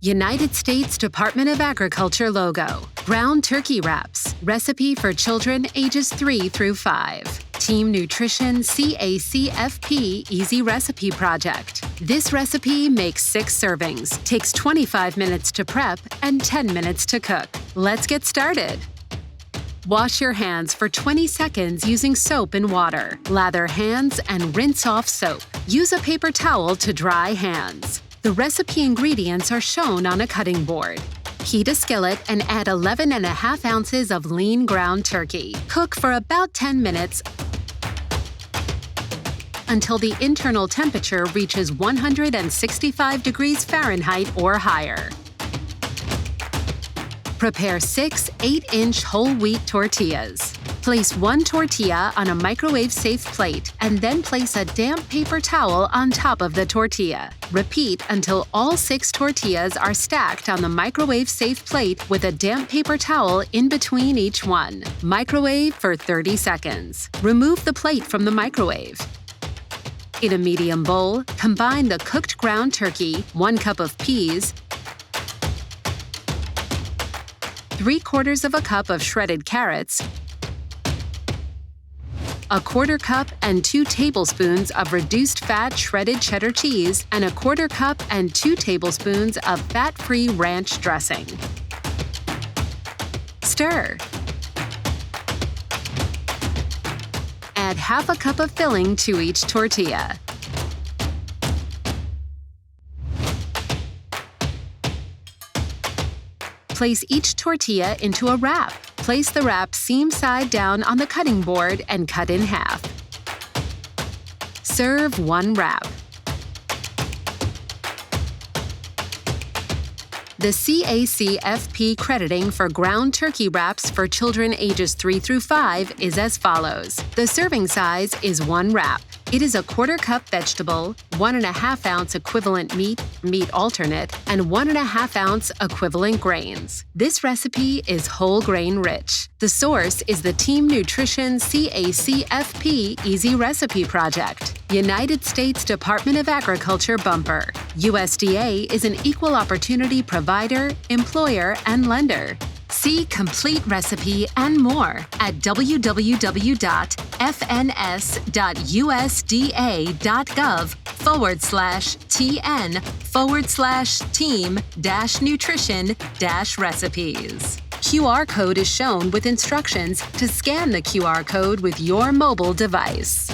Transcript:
United States Department of Agriculture logo. Ground turkey wraps. Recipe for children ages 3 through 5. Team Nutrition CACFP Easy Recipe Project. This recipe makes 6 servings, takes 25 minutes to prep, and 10 minutes to cook. Let's get started. Wash your hands for 20 seconds using soap and water. Lather hands and rinse off soap. Use a paper towel to dry hands. The recipe ingredients are shown on a cutting board. Heat a skillet and add 11.5 ounces of lean ground turkey. Cook for about 10 minutes until the internal temperature reaches 165 degrees Fahrenheit or higher. Prepare 6 8-inch whole wheat tortillas. Place 1 tortilla on a microwave-safe plate and then place a damp paper towel on top of the tortilla. Repeat until all 6 tortillas are stacked on the microwave-safe plate with a damp paper towel in between each one. Microwave for 30 seconds. Remove the plate from the microwave. In a medium bowl, combine the cooked ground turkey, 1 cup of peas, 3/4 of a cup of shredded carrots, 1/4 cup and 2 tablespoons of reduced fat shredded cheddar cheese, and 1/4 cup and 2 tablespoons of fat-free ranch dressing. Stir. Add 1/2 cup of filling to each tortilla. Place each tortilla into a wrap. Place the wrap seam side down on the cutting board and cut in half. Serve 1 wrap. The CACFP crediting for ground turkey wraps for children ages 3 through 5 is as follows. The serving size is 1 wrap. It is 1/4 cup vegetable, 1.5 ounce equivalent meat alternate, and 1.5 ounce equivalent grains. This recipe is whole grain rich. The source is the Team Nutrition CACFP Easy Recipe Project. United States Department of Agriculture bumper. USDA is an equal opportunity provider, employer, and lender. See complete recipe and more at www.fns.usda.gov/team-nutrition-recipes. QR code is shown with instructions to scan the QR code with your mobile device.